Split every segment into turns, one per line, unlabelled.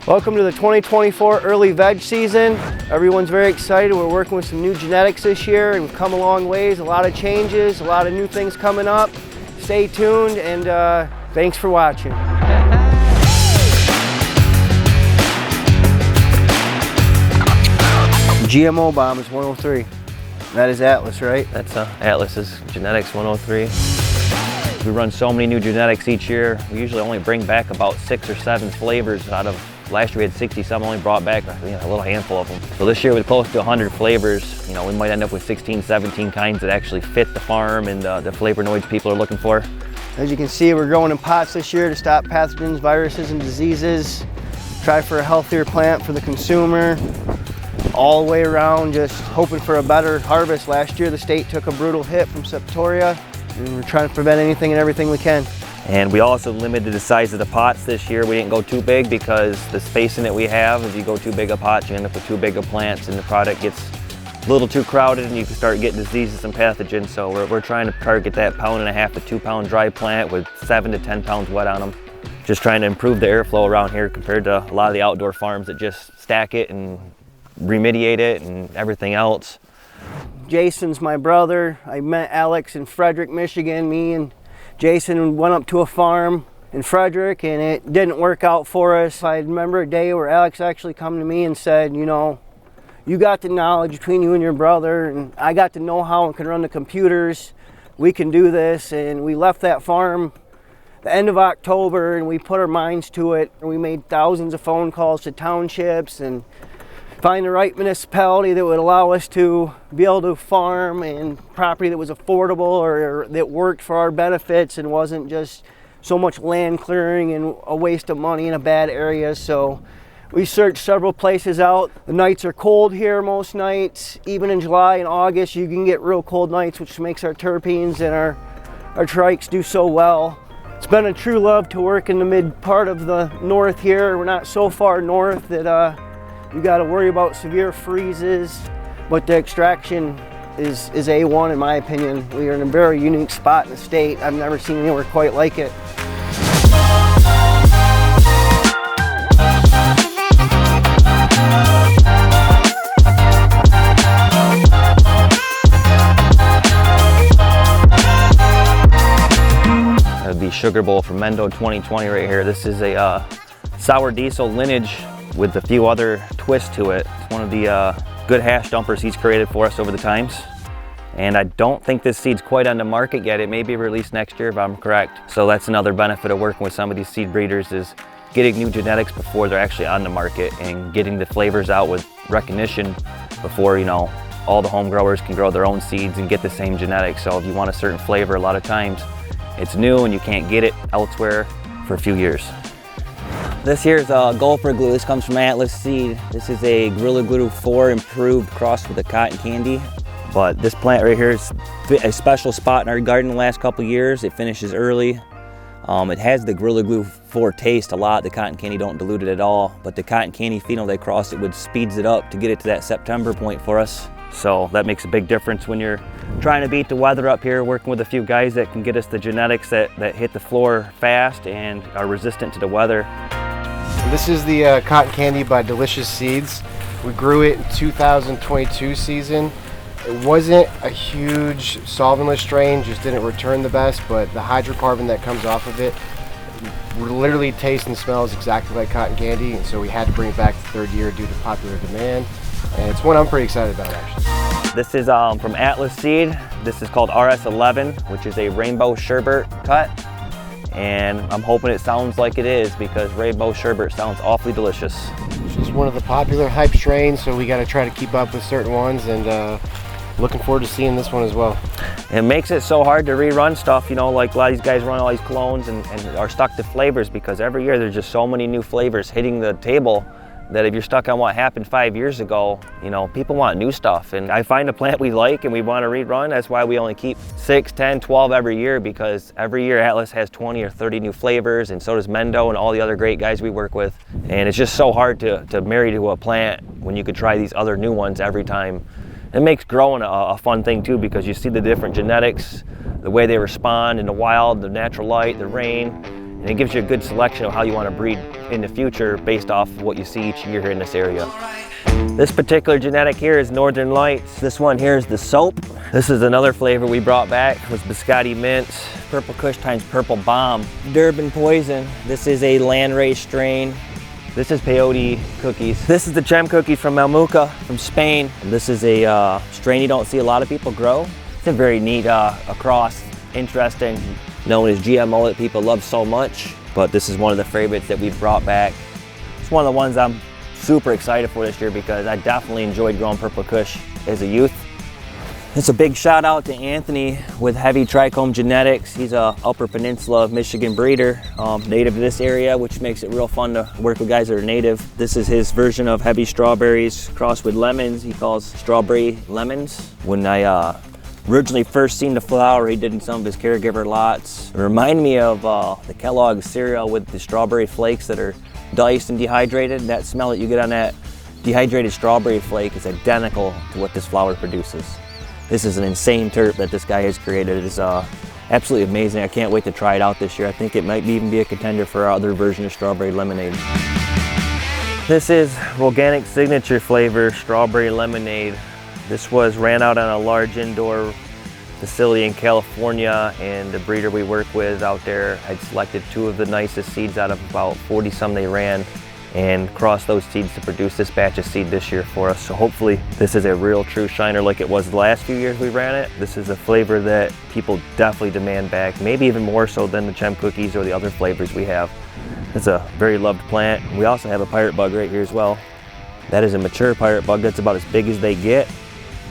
Welcome to the 2024 early veg season. Everyone's very excited. We're working with some new genetics this year and we've come a long ways. A lot of changes, a lot of new things coming up. Stay tuned and thanks for watching. GMO bomb is 103. That is Atlas, right?
That's Atlas's Genetics 103. We run so many new genetics each year. We usually only bring back about 6 or 7 flavors out of, last year we had 60 some, only brought back a little handful of them. So this year with close to 100 flavors, we might end up with 16, 17 kinds that actually fit the farm and the flavonoids people are looking for.
As you can see, we're growing in pots this year to stop pathogens, viruses, and diseases. Try for a healthier plant for the consumer. All the way around, just hoping for a better harvest. Last year the state took a brutal hit from Septoria, and we're trying to prevent anything and everything we can.
And we also limited the size of the pots this year. We didn't go too big because the spacing that we have, if you go too big of pots, you end up with too big of plants and the product gets a little too crowded and you can start getting diseases and pathogens. So we're trying to target that 1.5 to 2 pound dry plant with 7 to 10 pounds wet on them. Just trying to improve the airflow around here compared to a lot of the outdoor farms that just stack it and remediate it and everything else.
Jason's my brother. I met Alex in Frederick, Michigan. Me and Jason went up to a farm in Frederick and it didn't work out for us. I remember a day where Alex actually come to me and said, you got the knowledge between you and your brother and I got the know-how and can run the computers. We can do this. And we left that farm the end of October and we put our minds to it. And we made thousands of phone calls to townships and find the right municipality that would allow us to be able to farm and property that was affordable or that worked for our benefits and wasn't just so much land clearing and a waste of money in a bad area. So we searched several places out. The nights are cold here most nights. Even in July and August you can get real cold nights, which makes our terpenes and our trikes do so well. It's been a true love to work in the mid part of the north here. We're not so far north that you got to worry about severe freezes, but the extraction is A1 in my opinion. We are in a very unique spot in the state. I've never seen anywhere quite like it.
That would be Sugar Bowl from Mendo 2020 right here. This is a sour diesel lineage with a few other twists to it. It's one of the good hash dumpers he's created for us over the times. And I don't think this seed's quite on the market yet. It may be released next year if I'm correct. So that's another benefit of working with some of these seed breeders is getting new genetics before they're actually on the market and getting the flavors out with recognition before, all the home growers can grow their own seeds and get the same genetics. So if you want a certain flavor, a lot of times it's new and you can't get it elsewhere for a few years. This here's Gopher Glue. This comes from Atlas Seed. This is a Gorilla Glue 4 improved crossed with a cotton candy. But this plant right here is a special spot in our garden the last couple years. It finishes early. It has the Gorilla Glue 4 taste a lot. The cotton candy don't dilute it at all. But the cotton candy phenol they crossed it with speeds it up to get it to that September point for us. So that makes a big difference when you're trying to beat the weather up here, working with a few guys that can get us the genetics that hit the floor fast and are resistant to the weather.
This is the cotton candy by Delicious Seeds. We grew it in 2022 season. It wasn't a huge solventless strain, just didn't return the best, but the hydrocarbon that comes off of it literally tastes and smells exactly like cotton candy, and so we had to bring it back the third year due to popular demand. And it's one I'm pretty excited about actually.
This is from Atlas Seed. This is called RS11, which is a rainbow sherbet cut. And I'm hoping it sounds like it is because rainbow sherbet sounds awfully delicious.
It's just one of the popular hype strains, so we got to try to keep up with certain ones, and looking forward to seeing this one as well.
It makes it so hard to rerun stuff, like a lot of these guys run all these clones and are stuck to flavors because every year there's just so many new flavors hitting the table that if you're stuck on what happened 5 years ago, people want new stuff. And I find a plant we like and we want to rerun. That's why we only keep 6, 10, 12 every year, because every year Atlas has 20 or 30 new flavors, and so does Mendo and all the other great guys we work with. And it's just so hard to marry to a plant when you could try these other new ones every time. It makes growing a fun thing too, because you see the different genetics, the way they respond in the wild, the natural light, the rain, and it gives you a good selection of how you want to breed in the future based off what you see each year here in this area. This particular genetic here is Northern Lights. This one here is the Soap. This is another flavor we brought back, was Biscotti Mint, Purple Kush times Purple Bomb. Durban Poison. This is a land-raised strain. This is Peyote Cookies. This is the Chem Cookies from Mamuka, from Spain. This is a strain you don't see a lot of people grow. It's a very neat, across, interesting, known as GMO that people love so much. But this is one of the favorites that we've brought back. It's one of the ones I'm super excited for this year because I definitely enjoyed growing Purple Kush as a youth. It's a big shout out to Anthony with Heavy Trichome Genetics. He's a Upper Peninsula of Michigan breeder, native to this area, which makes it real fun to work with guys that are native. This is his version of Heavy Strawberries crossed with lemons. He calls strawberry lemons. When I originally first seen the flower, he did in some of his caregiver lots. It reminded me of the Kellogg's cereal with the strawberry flakes that are diced and dehydrated. That smell that you get on that dehydrated strawberry flake is identical to what this flower produces. This is an insane terp that this guy has created. It is absolutely amazing. I can't wait to try it out this year. I think it might even be a contender for our other version of strawberry lemonade. This is Organic Signature Flavor Strawberry Lemonade. This was ran out on a large indoor facility in California, and the breeder we work with out there had selected 2 of the nicest seeds out of about 40 some they ran and crossed those seeds to produce this batch of seed this year for us. So hopefully this is a real true shiner like it was the last few years we ran it. This is a flavor that people definitely demand back, maybe even more so than the Chem Cookies or the other flavors we have. It's a very loved plant. We also have a pirate bug right here as well. That is a mature pirate bug. That's about as big as they get,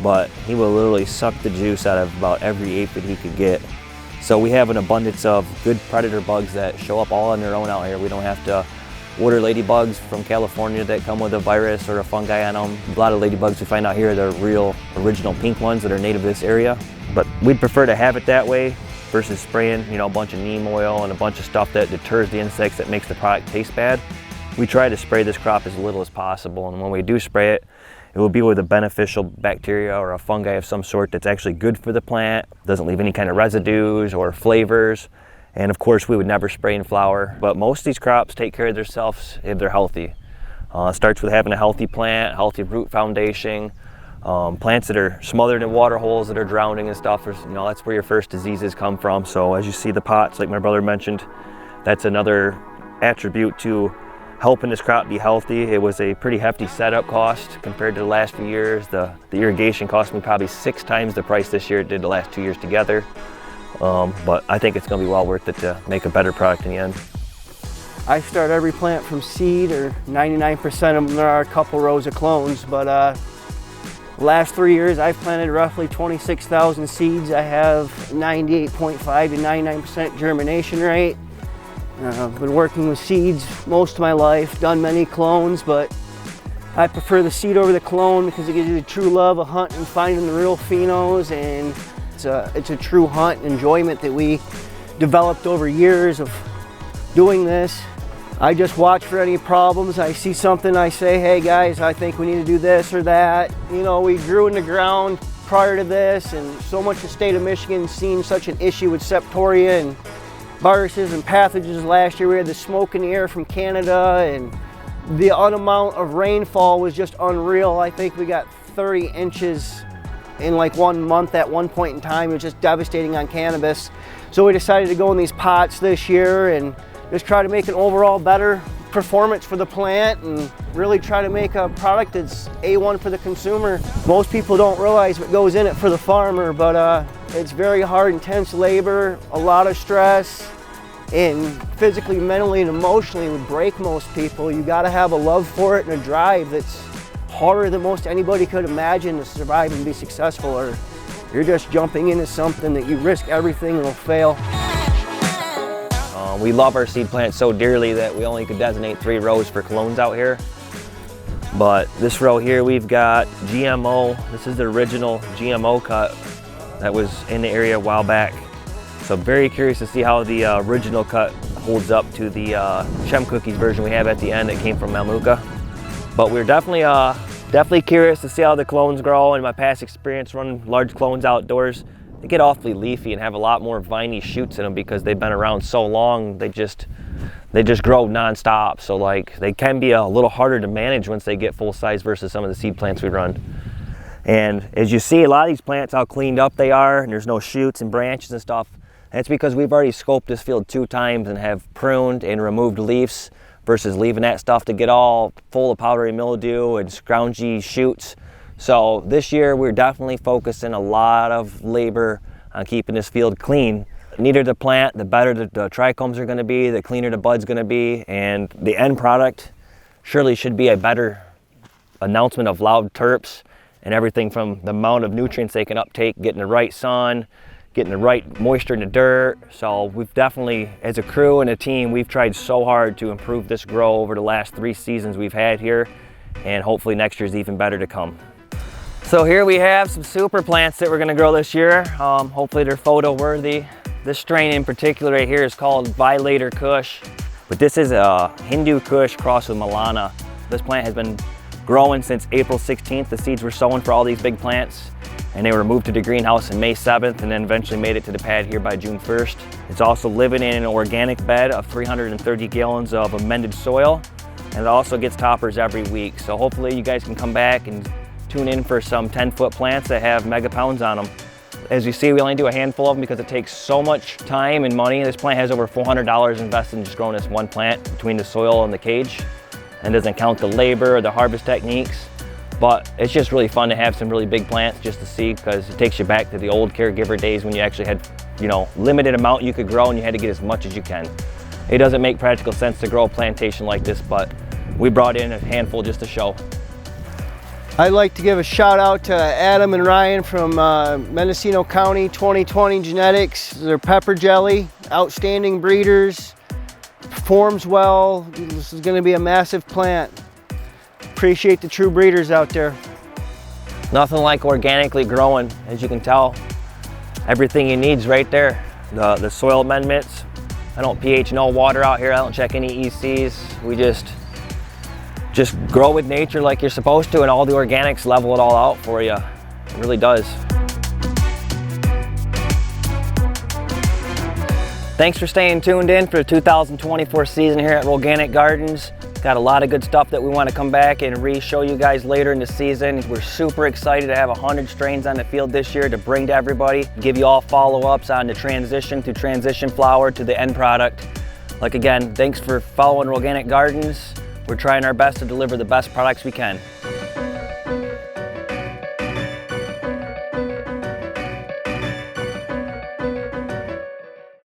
but he will literally suck the juice out of about every aphid he could get. So we have an abundance of good predator bugs that show up all on their own out here. We don't have to order ladybugs from California that come with a virus or a fungi on them. A lot of ladybugs we find out here are the real original pink ones that are native to this area. But we'd prefer to have it that way versus spraying, you know, a bunch of neem oil and a bunch of stuff that deters the insects that makes the product taste bad. We try to spray this crop as little as possible, and when we do spray it, it will be with a beneficial bacteria or a fungi of some sort that's actually good for the plant, doesn't leave any kind of residues or flavors. And of course, we would never spray in flower, but most of these crops take care of themselves if they're healthy. It starts with having a healthy plant, healthy root foundation, plants that are smothered in water holes that are drowning and stuff. You know, that's where your first diseases come from. So as you see the pots, like my brother mentioned, that's another attribute to helping this crop be healthy. It was a pretty hefty setup cost compared to the last few years. The irrigation cost me probably 6 times the price this year it did the last 2 years together. But I think it's going to be well worth it to make a better product in the end.
I start every plant from seed, or 99% of them. There are a couple rows of clones, but the last 3 years I've planted roughly 26,000 seeds. I have 98.5 to 99% germination rate. I've been working with seeds most of my life, done many clones, but I prefer the seed over the clone because it gives you the true love of hunting and finding the real phenos, and it's a true hunt and enjoyment that we developed over years of doing this. I just watch for any problems. I see something, I say, hey guys, I think we need to do this or that. You know, we grew in the ground prior to this, and so much the state of Michigan seen such an issue with septoria and viruses and pathogens last year. We had the smoke in the air from Canada, and the amount of rainfall was just unreal. I think we got 30 inches in like 1 month at one point in time. It was just devastating on cannabis. So we decided to go in these pots this year and just try to make an overall better performance for the plant and really try to make a product that's A1 for the consumer. Most people don't realize what goes in it for the farmer, but it's very hard, intense labor, a lot of stress, and physically, mentally, and emotionally would break most people. You gotta have a love for it and a drive that's harder than most anybody could imagine to survive and be successful, or you're just jumping into something that you risk everything and will fail.
We love our seed plant so dearly that we only could designate 3 rows for clones out here. But this row here, we've got GMO. This is the original GMO cut that was in the area a while back. So I'm very curious to see how the original cut holds up to the Chem Cookies version we have at the end that came from Mamuka. But we're definitely curious to see how the clones grow. In my past experience running large clones outdoors, they get awfully leafy and have a lot more viney shoots in them because they've been around so long. They just they just grow non-stop. So like they can be a little harder to manage once they get full size versus some of the seed plants we run. And as you see, a lot of these plants, how cleaned up they are, and there's no shoots and branches and stuff. That's because we've already scoped this field 2 times and have pruned and removed leaves versus leaving that stuff to get all full of powdery mildew and scroungy shoots. So this year we're definitely focusing a lot of labor on keeping this field clean. The neater the plant, the better the trichomes are going to be, the cleaner the bud's going to be, and the end product surely should be a better announcement of loud terps and everything from the amount of nutrients they can uptake, getting the right sun, getting the right moisture in the dirt. So we've definitely, as a crew and a team, we've tried so hard to improve this grow over the last 3 seasons we've had here, and hopefully next year's even better to come. So here we have some super plants that we're gonna grow this year. Hopefully they're photo worthy. This strain in particular right here is called Violator Kush, but this is a Hindu Kush crossed with Milana. This plant has been growing since April 16th. The seeds were sown for all these big plants, and they were moved to the greenhouse on May 7th and then eventually made it to the pad here by June 1st. It's also living in an organic bed of 330 gallons of amended soil, and it also gets toppers every week. So hopefully you guys can come back and tune in for some 10-foot plants that have mega pounds on them. As you see, we only do a handful of them because it takes so much time and money. This plant has over $400 invested in just growing this one plant between the soil and the cage, and doesn't count the labor or the harvest techniques. But it's just really fun to have some really big plants just to see, because it takes you back to the old caregiver days when you actually had, limited amount you could grow and you had to get as much as you can. It doesn't make practical sense to grow a plantation like this, but we brought in a handful just to show.
I'd like to give a shout out to Adam and Ryan from Mendocino County 2020 Genetics. Their pepper jelly, outstanding breeders, performs well. This is going to be a massive plant. Appreciate the true breeders out there.
Nothing like organically growing, as you can tell. Everything you need is right there. The soil amendments. I don't pH no water out here. I don't check any ECs. We just grow with nature like you're supposed to, and all the organics level it all out for you. It really does. Thanks for staying tuned in for the 2024 season here at Organic Gardens. Got a lot of good stuff that we want to come back and re-show you guys later in the season. We're super excited to have 100 strains on the field this year to bring to everybody, give you all follow-ups on the transition to transition flower to the end product. Like again, thanks for following Organic Gardens. We're trying our best to deliver the best products we can.